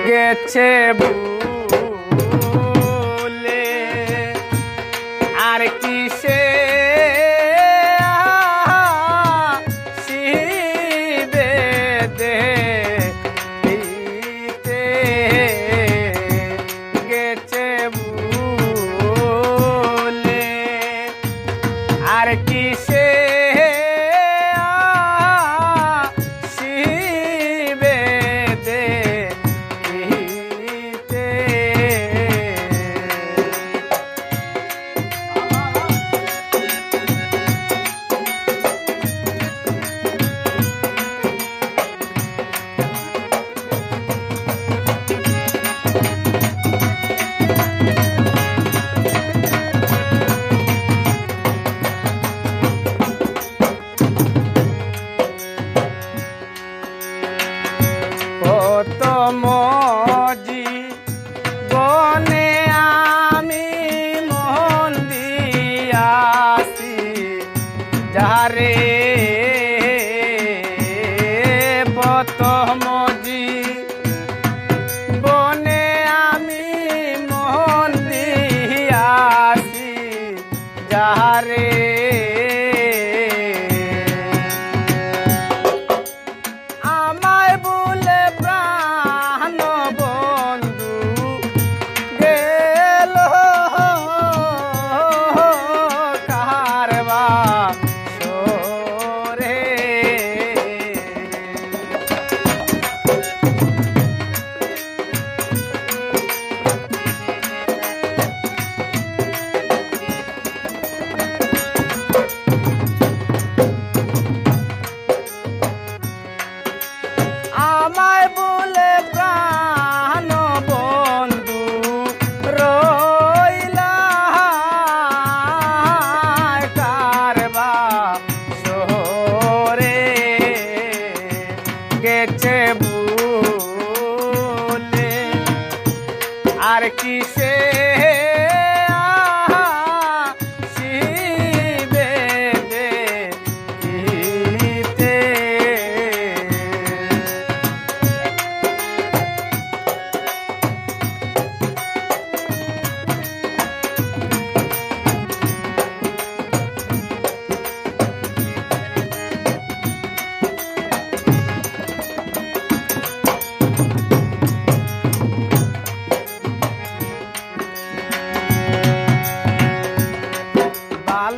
গেছে ভুলে আর কিসে শিবে দিতে গেছে ভুলে আর কিসে মজি বনে আমি মন দিয়াছি যারে পত মজি বনে আমি মন দিয়াছি যারে আমায় বলে প্রাণ বন্ধু রইলা কারবা শহরে গেছে ভুলে আর কিসে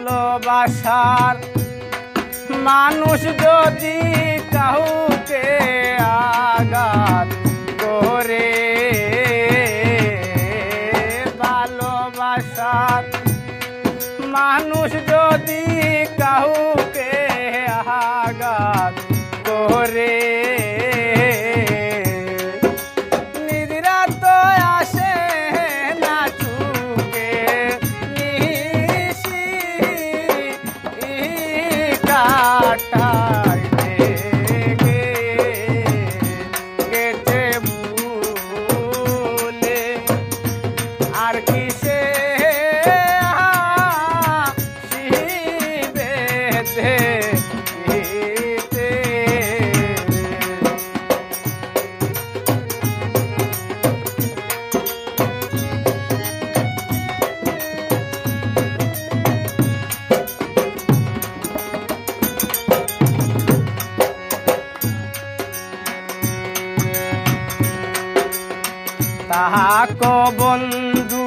ভালোবাসার মানুষ যদি কাউকে আঘাত করে ভালোবাসার মানুষ যদি কাউকে আঘাত করে আর কিসে শিবে দিতে তাহাকো বন্ধু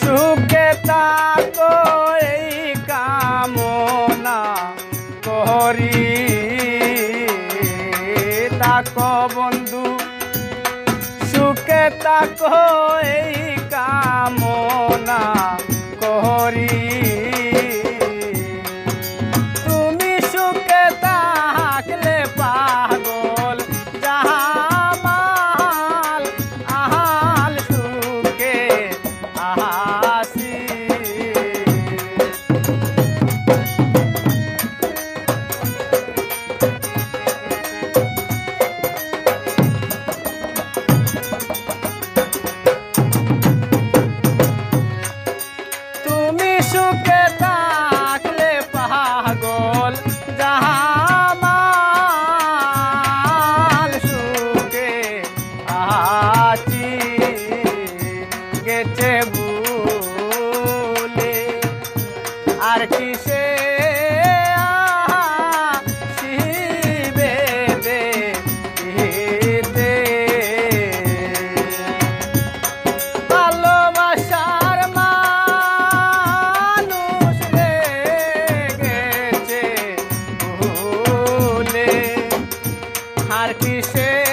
সুখে তাকো এই কামনা করি তাকো বন্ধু সুখে তাকো এই কামনা করি তুমি সুখে থাকলে পাগল জামাল আহাল সুখে আসি তুমি আর কিসে